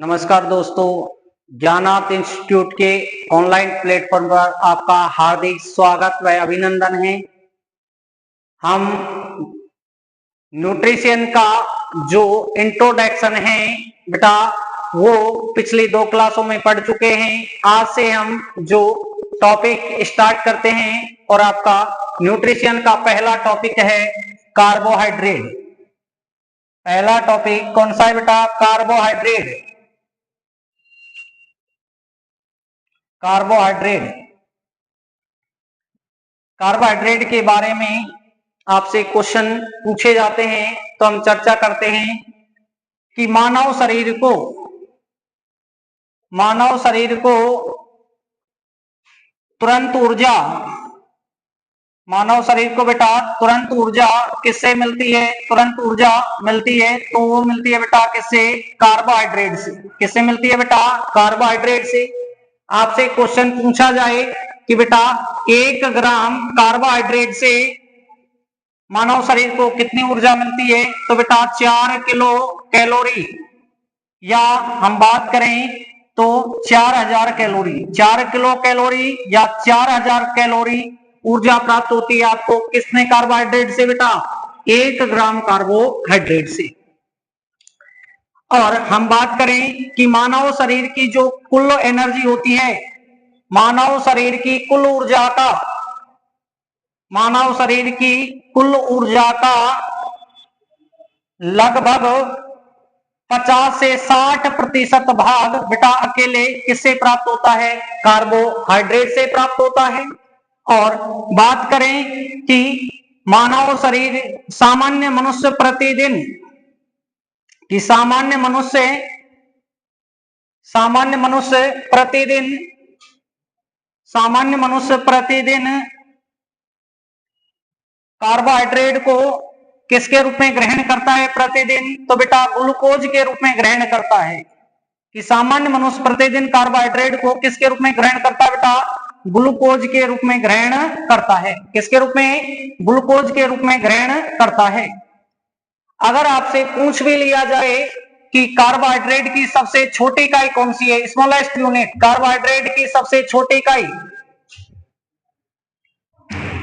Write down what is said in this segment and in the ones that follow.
नमस्कार दोस्तों, ज्ञानार्थ इंस्टीट्यूट के ऑनलाइन प्लेटफॉर्म पर आपका हार्दिक स्वागत व अभिनंदन है। हम न्यूट्रिशन का जो इंट्रोडक्शन है बेटा वो पिछली 2 क्लासों में पढ़ चुके हैं। आज से हम जो टॉपिक स्टार्ट करते हैं और आपका न्यूट्रिशन का पहला टॉपिक है कार्बोहाइड्रेट। पहला टॉपिक कौन सा है बेटा? कार्बोहाइड्रेट। कार्बोहाइड्रेट के बारे में आपसे क्वेश्चन पूछे जाते हैं तो हम चर्चा करते हैं कि मानव शरीर को तुरंत ऊर्जा बेटा तुरंत ऊर्जा किससे मिलती है? तुरंत ऊर्जा मिलती है तो वो मिलती है बेटा किससे? कार्बोहाइड्रेट से। किससे मिलती है बेटा? कार्बोहाइड्रेट से। आपसे क्वेश्चन पूछा जाए कि बेटा 1 ग्राम कार्बोहाइड्रेट से मानव शरीर को कितनी ऊर्जा मिलती है? तो बेटा 4 किलो कैलोरी, या हम बात करें तो 4000 कैलोरी। 4 किलो कैलोरी या 4000 कैलोरी ऊर्जा प्राप्त होती है आपको किसने? कार्बोहाइड्रेट से बेटा, 1 ग्राम कार्बोहाइड्रेट से। और हम बात करें कि मानव शरीर की जो कुल एनर्जी होती है, मानव शरीर की कुल ऊर्जा का लगभग 50 से 60% भाग बेटा अकेले किससे प्राप्त होता है? कार्बोहाइड्रेट से प्राप्त होता है। और बात करें कि मानव शरीर सामान्य मनुष्य प्रतिदिन कार्बोहाइड्रेट को किसके रूप में ग्रहण करता है प्रतिदिन? तो बेटा ग्लूकोज के रूप में ग्रहण करता है। कि सामान्य मनुष्य प्रतिदिन कार्बोहाइड्रेट को किसके रूप में ग्रहण करता है बेटा? ग्लूकोज के रूप में ग्रहण करता है। किसके रूप में? ग्लूकोज के रूप में ग्रहण करता है। अगर आपसे पूछ भी लिया जाए कि कार्बोहाइड्रेट की सबसे छोटी इकाई कौन सी है, स्मॉलेस्ट यूनिट, कार्बोहाइड्रेट की सबसे छोटी इकाई,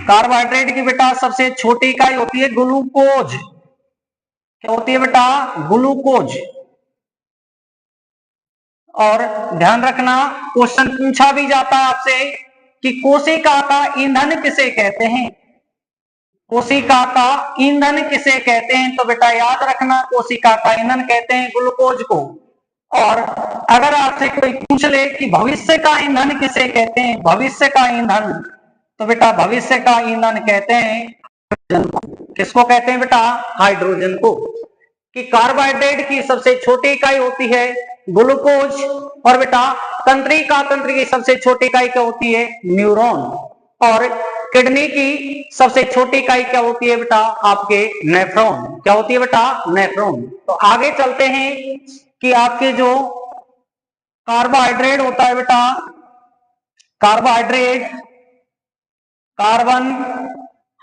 कार्बोहाइड्रेट की बेटा सबसे छोटी इकाई होती है ग्लूकोज। क्या होती है बेटा? ग्लूकोज। और ध्यान रखना, क्वेश्चन पूछा भी जाता है आपसे कि कोशिका का ईंधन किसे कहते हैं? कोशिका का ईंधन किसे कहते हैं? तो बेटा याद रखना, कोशिका का ईंधन कहते हैं ग्लूकोज को। और अगर आपसे कोई पूछ ले कि भविष्य का ईंधन किसे कहते हैं, भविष्य का ईंधन, तो बेटा भविष्य का ईंधन कहते हैं हाइड्रोजन को। किसको कहते हैं बेटा? हाइड्रोजन को। कि कार्बोहाइड्रेट की सबसे छोटी इकाई होती है ग्लूकोज, और बेटा तंत्रिका की सबसे छोटी इकाई क्या होती है? न्यूरॉन। और किडनी की सबसे छोटी इकाई क्या होती है बेटा? आपके नेफ्रॉन। क्या होती है बेटा? नेफ्रॉन। तो आगे चलते हैं कि आपके जो कार्बोहाइड्रेट होता है बेटा, कार्बोहाइड्रेट कार्बन,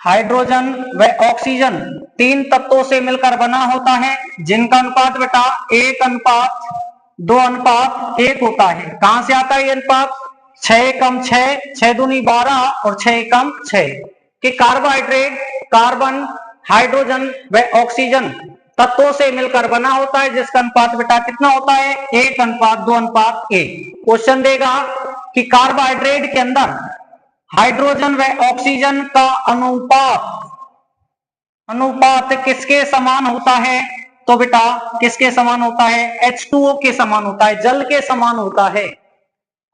हाइड्रोजन व ऑक्सीजन 3 तत्वों से मिलकर बना होता है, जिनका अनुपात बेटा 1:2:1 होता है। कहां से आता है ये अनुपात? 6:6, 6 दूनी 12 और 6:6। कि कार्बोहाइड्रेट कार्बन, हाइड्रोजन व ऑक्सीजन तत्वों से मिलकर बना होता है, जिसका अनुपात बेटा कितना होता है? 1:2:1। क्वेश्चन देगा कि कार्बोहाइड्रेट के अंदर हाइड्रोजन व ऑक्सीजन का अनुपात किसके समान होता है? तो बेटा किसके समान होता है? H2O के समान होता है, जल के समान होता है।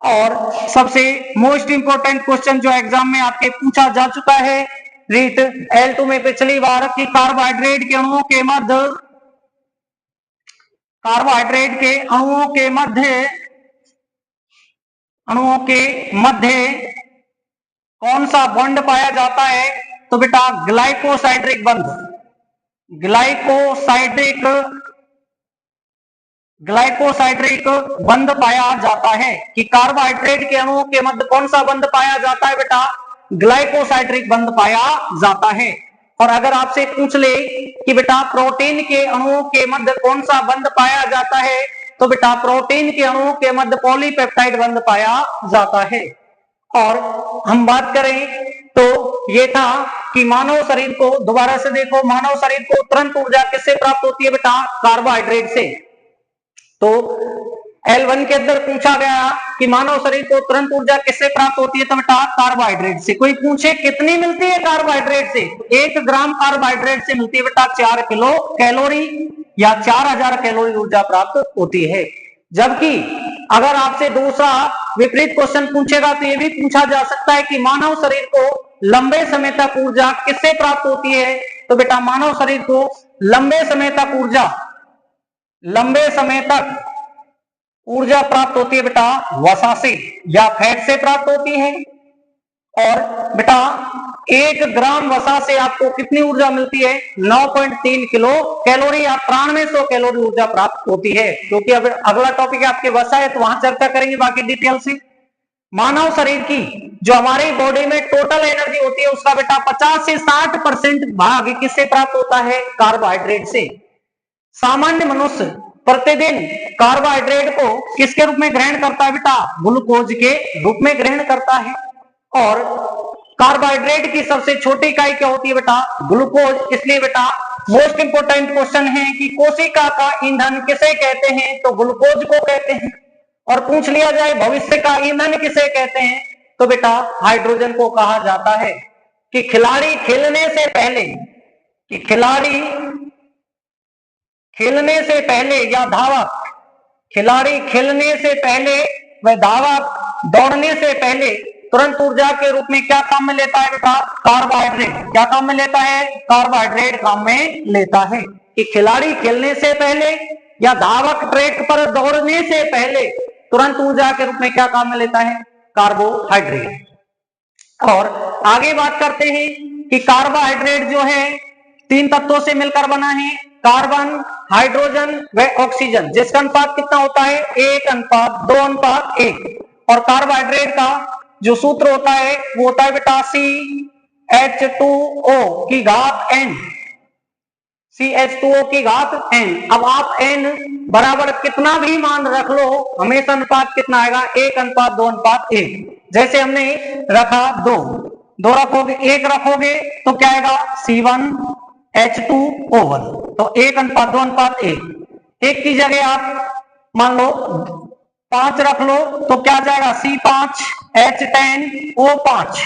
और सबसे मोस्ट इंपोर्टेंट क्वेश्चन जो एग्जाम में आपके पूछा जा चुका है रीट L2 में पिछली बार, की कार्बोहाइड्रेट के अणुओं के मध्य कौन सा बॉन्ड पाया जाता है? तो बेटा ग्लाइकोसाइड्रिक बंध। ग्लाइकोसाइड्रिक बंध पाया जाता है। कि कार्बोहाइड्रेट के अणुओं के मध्य कौन सा बंध पाया जाता है बेटा? ग्लाइकोसाइड्रिक बंध पाया जाता है। और अगर आपसे पूछ ले कि बेटा प्रोटीन के अणुओं के मध्य कौन सा बंध पाया जाता है, तो तो बेटा प्रोटीन के अणुओं के मध्य पॉलीपेप्टाइड बंध पाया जाता है। और हम बात करें तो ये था कि मानव शरीर को, दोबारा से देखो, मानव शरीर को तुरंत ऊर्जा किससे प्राप्त होती है बेटा? कार्बोहाइड्रेट से। तो L1 के अंदर पूछा गया कि मानव शरीर को तुरंत ऊर्जा किससे प्राप्त होती है? तो बेटा कार्बोहाइड्रेट से। कोई पूछे कितनी मिलती है कार्बोहाइड्रेट से? 1 ग्राम कार्बोहाइड्रेट से मिलती है बेटा 4 किलो कैलोरी या 4000 कैलोरी ऊर्जा प्राप्त होती है। जबकि अगर आपसे दूसरा विपरीत क्वेश्चन पूछेगा तो यह भी पूछा जा सकता है कि मानव शरीर को लंबे समय तक ऊर्जा किससे प्राप्त होती है? तो बेटा मानव शरीर को लंबे समय तक ऊर्जा प्राप्त होती है बेटा वसा से या फैट से प्राप्त होती है। और बेटा 1 ग्राम वसा से आपको कितनी ऊर्जा मिलती है? 9.3 किलो कैलोरी या 9300 कैलोरी ऊर्जा प्राप्त होती है। क्योंकि अब अगला टॉपिक है आपके वसा है, तो वहां चर्चा करेंगे बाकी डिटेल से। मानव शरीर की जो हमारी बॉडी में टोटल एनर्जी होती है उसका बेटा 50 से 60% भाग किससे प्राप्त होता है? कार्बोहाइड्रेट से। सामान्य मनुष्य प्रतिदिन कार्बोहाइड्रेट को किसके रूप में ग्रहण करता है बेटा? ग्लूकोज के रूप में ग्रहण करता है। और कार्बोहाइड्रेट की सबसे छोटी इकाई क्या होती है बेटा? ग्लूकोज। इसलिए बेटा मोस्ट इंपोर्टेंट क्वेश्चन है कि कोशिका का ईंधन किसे कहते हैं? तो ग्लूकोज को कहते हैं। और पूछ लिया जाए भविष्य का ईंधन किसे कहते हैं? तो बेटा हाइड्रोजन को कहा जाता है। कि खिलाड़ी खेलने से पहले या धावक, खिलाड़ी खेलने से पहले व धावक दौड़ने से पहले तुरंत ऊर्जा के रूप में क्या काम में लेता है बेटा? कार्बोहाइड्रेट। क्या काम में लेता है? कार्बोहाइड्रेट काम में लेता है। कि खिलाड़ी खेलने से पहले या धावक ट्रैक पर दौड़ने से पहले तुरंत ऊर्जा के रूप में क्या काम में लेता है? कार्बोहाइड्रेट। और आगे बात करते हैं कि कार्बोहाइड्रेट जो है 3 तत्वों से मिलकर बना है, कार्बन, हाइड्रोजन व ऑक्सीजन, जिसका अनुपात कितना होता है? 1:2:1। और कार्बोहाइड्रेट का जो सूत्र होता है वो होता है बेटा CH2O की घात n। CH2O की घात n। अब आप n बराबर कितना भी मान रख लो, हमेशा अनुपात कितना आएगा? 1:2:1। जैसे हमने रखा 2 रखोगे, 1 रखोगे तो क्या आएगा? C1H2O1। तो 1:2:1। 1 की जगह आप मान लो 5 रख लो तो क्या जाएगा? C5H10O5।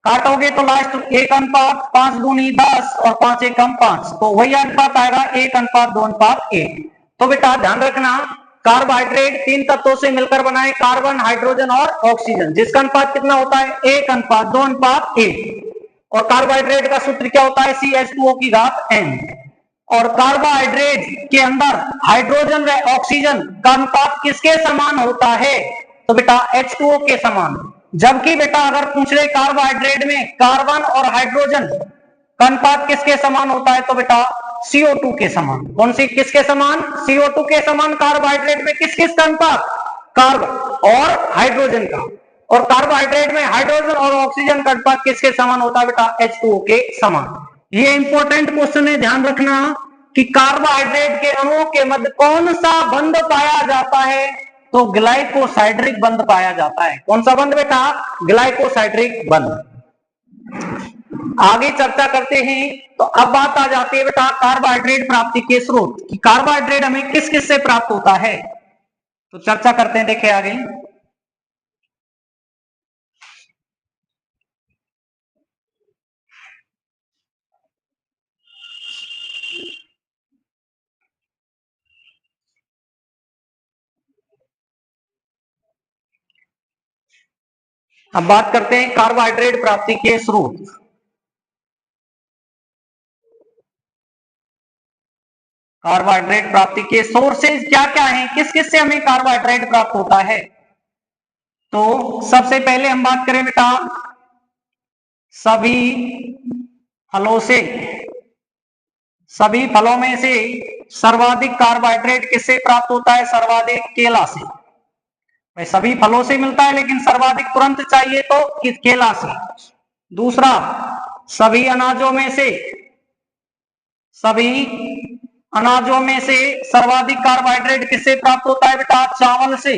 काटोगे तो लास्ट 1:5:10 और 5 एकम 5, तो वही अनुपात आएगा 1:2:1। तो बेटा ध्यान रखना, कार्बोहाइड्रेट 3 तत्वों से मिलकर बना है, कार्बन, हाइड्रोजन और ऑक्सीजन, जिसका अनुपात कितना होता है? 1:2:1। और कार्बोहाइड्रेट का सूत्र क्या होता है? CH2O की घात n। और कार्बोहाइड्रेट के अंदर हाइड्रोजन व ऑक्सीजन का अनुपात किसके समान होता है? तो बेटा H2O के समान। जबकि बेटा अगर पूछ ले कार्बोहाइड्रेट में कार्बन और हाइड्रोजन का अनुपात किसके समान होता है? तो बेटा CO2 के समान। कौन सी किसके समान? CO2 के समान। कार्बोहाइड्रेट में किस किस का अनुपात? कार्बन और हाइड्रोजन का। और कार्बोहाइड्रेट में हाइड्रोजन और ऑक्सीजन का अनुपात किसके समान होता है बेटा? H2O के समान। ये इंपॉर्टेंट क्वेश्चन है, ध्यान रखना कि कार्बोहाइड्रेट के अणुओं के मध्य कौन सा बंध पाया जाता है? तो ग्लाइकोसाइड्रिक बंध पाया जाता है। कौन सा बंध बेटा? ग्लाइकोसाइड्रिक बंध। आगे चर्चा करते हैं। तो अब बात आ जाती है बेटा कार्बोहाइड्रेट प्राप्ति के स्रोत, कि कार्बोहाइड्रेट हमें किस किस से प्राप्त होता है। तो चर्चा करते हैं, देखिए आगे। अब बात करते हैं कार्बोहाइड्रेट प्राप्ति के स्रोत। कार्बोहाइड्रेट प्राप्ति के सोर्सेज क्या क्या हैं? किस किस से हमें कार्बोहाइड्रेट प्राप्त होता है? तो सबसे पहले हम बात करें बेटा सभी फलों से। सभी फलों में से सर्वाधिक कार्बोहाइड्रेट किससे प्राप्त होता है? सर्वाधिक केला से। भाई सभी फलों से मिलता है लेकिन सर्वाधिक तुरंत चाहिए तो किस? केला से। दूसरा, सभी अनाजों में से अनाजों में से सर्वाधिक कार्बोहाइड्रेट किससे प्राप्त होता है बेटा? चावल से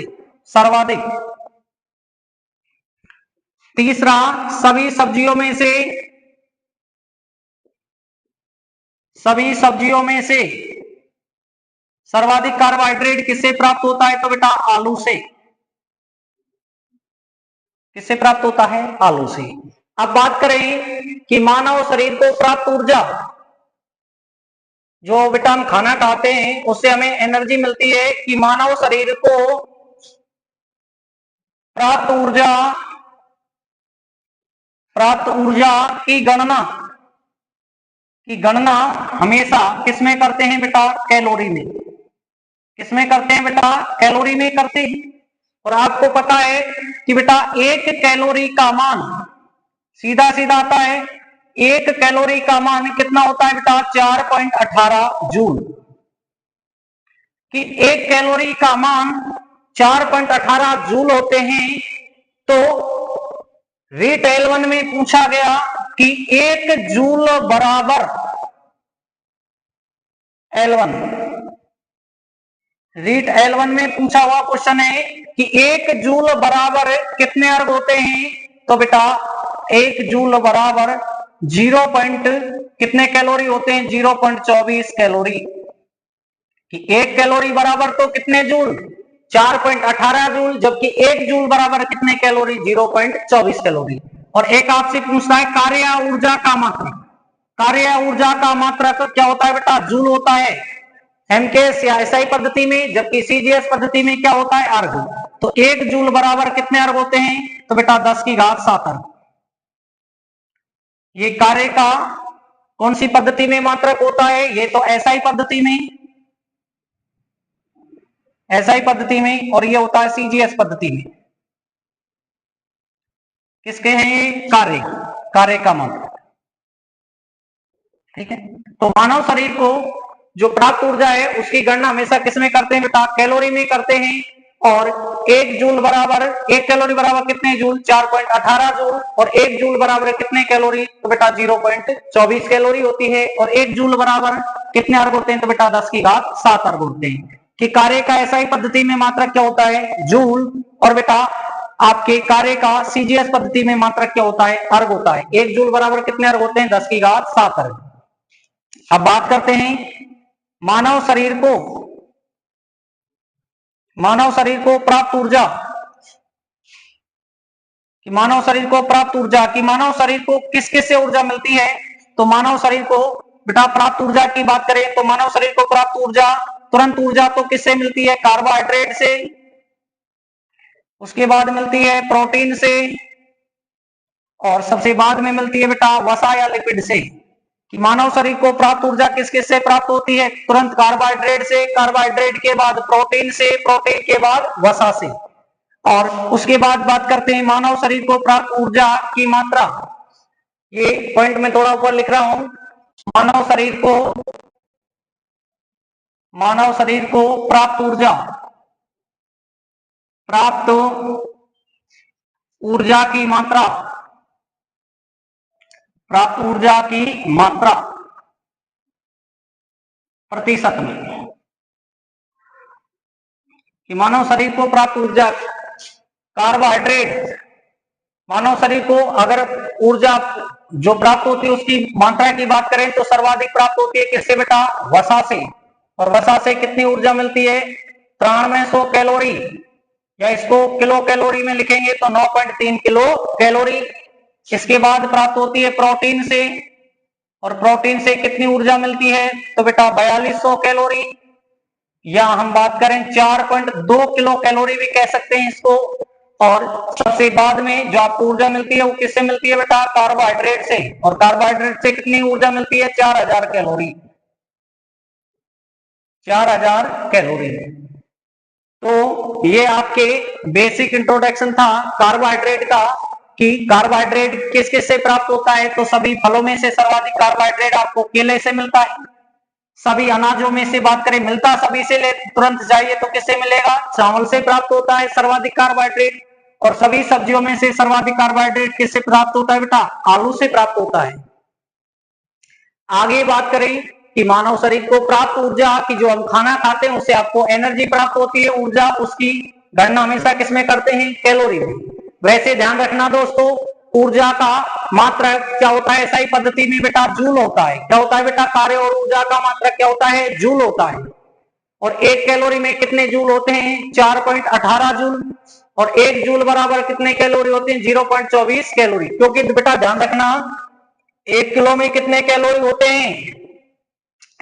सर्वाधिक। तीसरा, सभी सब्जियों में से सर्वाधिक कार्बोहाइड्रेट किससे प्राप्त होता है? तो बेटा आलू से। किससे प्राप्त होता है? आलू से। अब बात करें कि मानव शरीर को प्राप्त ऊर्जा, जो बेटा हम खाना खाते हैं उससे हमें एनर्जी मिलती है, कि मानव शरीर को प्राप्त ऊर्जा की गणना हमेशा किसमें करते हैं बेटा? कैलोरी में। किसमें करते हैं बेटा? कैलोरी में करते हैं। और आपको पता है कि बेटा एक कैलोरी का मान सीधा सीधा आता है, एक कैलोरी का मान कितना होता है बेटा? 4.18 जूल। कि एक कैलोरी का मान 4.18 जूल होते हैं। तो रीट L1 में पूछा गया कि एक जूल बराबर L1, रीट L1 में पूछा हुआ क्वेश्चन है कि एक जूल बराबर कितने अर्ग होते हैं? तो बेटा एक जूल बराबर 0. कितने कैलोरी होते हैं? 0.24 कैलोरी। कि एक कैलोरी बराबर तो कितने जूल? 4.18 जूल, जबकि एक जूल बराबर कितने कैलोरी? 0.24 कैलोरी। और एक आपसे पूछता है कार्य ऊर्जा का मात्रक। कार्य ऊर्जा का मात्रक क्या होता है बेटा? जूल होता है एमकेएस या एसआई पद्धति में, जबकि सीजीएस पद्धति में क्या होता है? अर्ग। तो एक जूल बराबर कितने अर्ग होते हैं? तो बेटा 10⁻7 अर्ग। ये कार्य का कौन सी पद्धति में मात्रक होता है? ये तो एसआई पद्धति में, और ये होता है सीजीएस पद्धति में। किसके हैं ये? कार्य का मात्रक। ठीक है। तो मानव शरीर को जो प्राप्त ऊर्जा है उसकी गणना हमेशा किसमें करते हैं बेटा? कैलोरी में करते हैं। और एक कैलोरी बराबर कितने जूल? 4.18 जूल। और एक जूल बराबर कितने कैलोरी? तो बेटा 0.24 कैलोरी होती है। और एक जूल बराबर कितने अर्ग होते हैं? तो बेटा 10⁻7 अर्ग होते हैं। कि कार्य का एसआई पद्धति में मात्रक क्या होता है? जूल। और बेटा आपके कार्य का सीजीएस पद्धति में मात्रक क्या होता है? अर्ग होता है। एक जूल बराबर कितने अर्ग होते हैं? 10⁻7 अर्ग। अब बात करते हैं मानव शरीर को प्राप्त ऊर्जा, कि मानव शरीर को किस किस से ऊर्जा मिलती है? तो मानव शरीर को बेटा प्राप्त ऊर्जा की बात करें तो मानव शरीर को प्राप्त ऊर्जा, तुरंत ऊर्जा तो किससे मिलती है? कार्बोहाइड्रेट से। उसके बाद मिलती है प्रोटीन से, और सबसे बाद में मिलती है बेटा वसा या लिपिड से। कि मानव शरीर को प्राप्त ऊर्जा किस किस से प्राप्त होती है? तुरंत कार्बोहाइड्रेट से, कार्बोहाइड्रेट के बाद प्रोटीन से, प्रोटीन के बाद वसा से। और उसके बाद बात करते हैं मानव शरीर को प्राप्त ऊर्जा की मात्रा। ये पॉइंट में थोड़ा ऊपर लिख रहा हूं। मानव शरीर को प्राप्त ऊर्जा की मात्रा प्रतिशत में। कि मानव शरीर को प्राप्त ऊर्जा, कार्बोहाइड्रेट, मानव शरीर को अगर ऊर्जा जो प्राप्त होती है उसकी मात्रा की बात करें तो सर्वाधिक प्राप्त होती है किससे बेटा? वसा से। और वसा से कितनी ऊर्जा मिलती है? 9300 कैलोरी, या इसको किलो कैलोरी में लिखेंगे तो 9.3 किलो कैलोरी। इसके बाद प्राप्त होती है प्रोटीन से, और प्रोटीन से कितनी ऊर्जा मिलती है? तो बेटा 4200 कैलोरी, या हम बात करें 4.2 किलो कैलोरी भी कह सकते हैं इसको। और सबसे बाद में जो आपको ऊर्जा मिलती है वो किससे मिलती है बेटा? कार्बोहाइड्रेट से। और कार्बोहाइड्रेट से कितनी ऊर्जा मिलती है? 4000 कैलोरी। 4000 कैलोरी। तो ये आपके बेसिक इंट्रोडक्शन था कार्बोहाइड्रेट का, कि कार्बोहाइड्रेट किस किस से प्राप्त होता है। तो सभी फलों में से सर्वाधिक कार्बोहाइड्रेट आपको केले से मिलता है। सभी अनाजों में से बात करें, मिलता सभी से ले तुरंत जाइए तो किससे मिलेगा? चावल से प्राप्त होता है सर्वाधिक कार्बोहाइड्रेट। और सभी सब्जियों में से सर्वाधिक कार्बोहाइड्रेट किससे प्राप्त होता है बेटा? आलू से प्राप्त होता है। आगे बात करें कि मानव शरीर को प्राप्त ऊर्जा की, जो हम खाना खाते हैं उससे आपको एनर्जी प्राप्त होती है, ऊर्जा, उसकी गणना हमेशा किसमें करते हैं? कैलोरी में। वैसे ध्यान रखना दोस्तों, ऊर्जा का मात्रक क्या होता है एसआई पद्धति में बेटा? जूल होता है। क्या होता है बेटा? कार्य और ऊर्जा का मात्रक क्या होता है? जूल होता है। और एक कैलोरी में कितने जूल होते हैं? 4.18 जूल। और एक जूल बराबर कितने कैलोरी होते हैं? 0.24 कैलोरी। क्योंकि बेटा ध्यान रखना, 1 किलो में कितने कैलोरी होते हैं?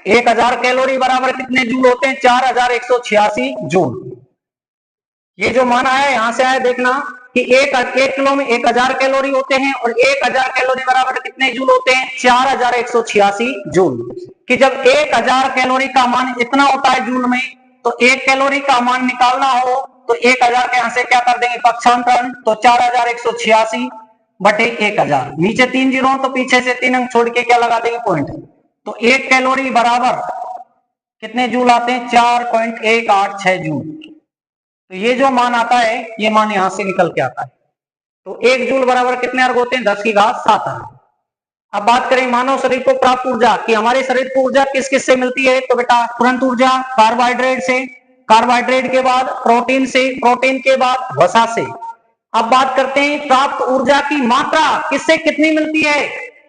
1000 कैलोरी बराबर कितने जूल होते हैं? 4186 जूल। ये जो मान आया यहां से आया, देखना कि एक किलो में 1000 कैलोरी होते हैं और 1000 कैलोरी बराबर कितने जूल होते हैं? 4186 जूल। कि जब 1000 कैलोरी का मान इतना होता है जूल में, तो 1 कैलोरी का मान निकालना हो तो 1000 के यहां से क्या कर देंगे? पक्षांतरण। तो 4186 बटे 1000, नीचे 3 जीरो तो पीछे से 3 अंक छोड़ के क्या लगा देंगे? पॉइंट। तो 1 कैलोरी बराबर कितने जूल आते हैं? 4.186 जूल। तो ये जो मान आता है, ये मान यहां से निकल के आता है। तो 1 जूल बराबर कितने अर्ग होते हैं? 10 की घात 7 अर्ग। अब बात करें मानव शरीर को प्राप्त ऊर्जा की, हमारे शरीर को ऊर्जा किस किस से मिलती है? तो बेटा तुरंत ऊर्जा कार्बोहाइड्रेट से, कार्बोहाइड्रेट के बाद प्रोटीन से, प्रोटीन के बाद वसा से। अब बात करते हैं प्राप्त ऊर्जा की मात्रा किससे कितनी मिलती है?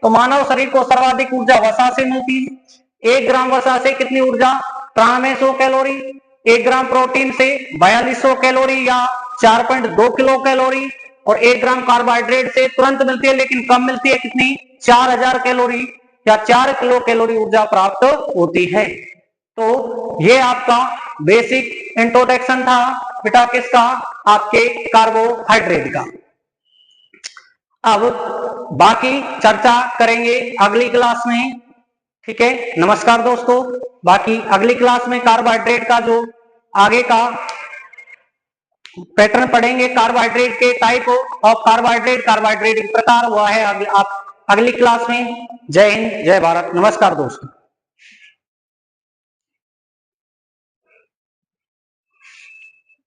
तो मानव शरीर को सर्वाधिक ऊर्जा वसा से मिलती है। 1 ग्राम वसा से कितनी ऊर्जा? 9300 कैलोरी। 1 ग्राम प्रोटीन से 4200 कैलोरी या 4.2 किलो कैलोरी। और 1 ग्राम कार्बोहाइड्रेट से तुरंत मिलती है लेकिन कम मिलती है, कितनी? 4000 कैलोरी या 4 किलो कैलोरी ऊर्जा प्राप्त होती है। तो ये आपका बेसिक इंट्रोडक्शन था बेटा किसका? आपके कार्बोहाइड्रेट का। अब बाकी चर्चा करेंगे अगली क्लास में। ठीक है, नमस्कार दोस्तों। बाकी अगली क्लास में कार्बोहाइड्रेट का जो आगे का पैटर्न पढ़ेंगे, कार्बोहाइड्रेट के टाइप ऑफ कार्बोहाइड्रेट, कार्बोहाइड्रेट प्रकार हुआ है आप अगली क्लास में। जय हिंद, जय भारत, नमस्कार दोस्तों।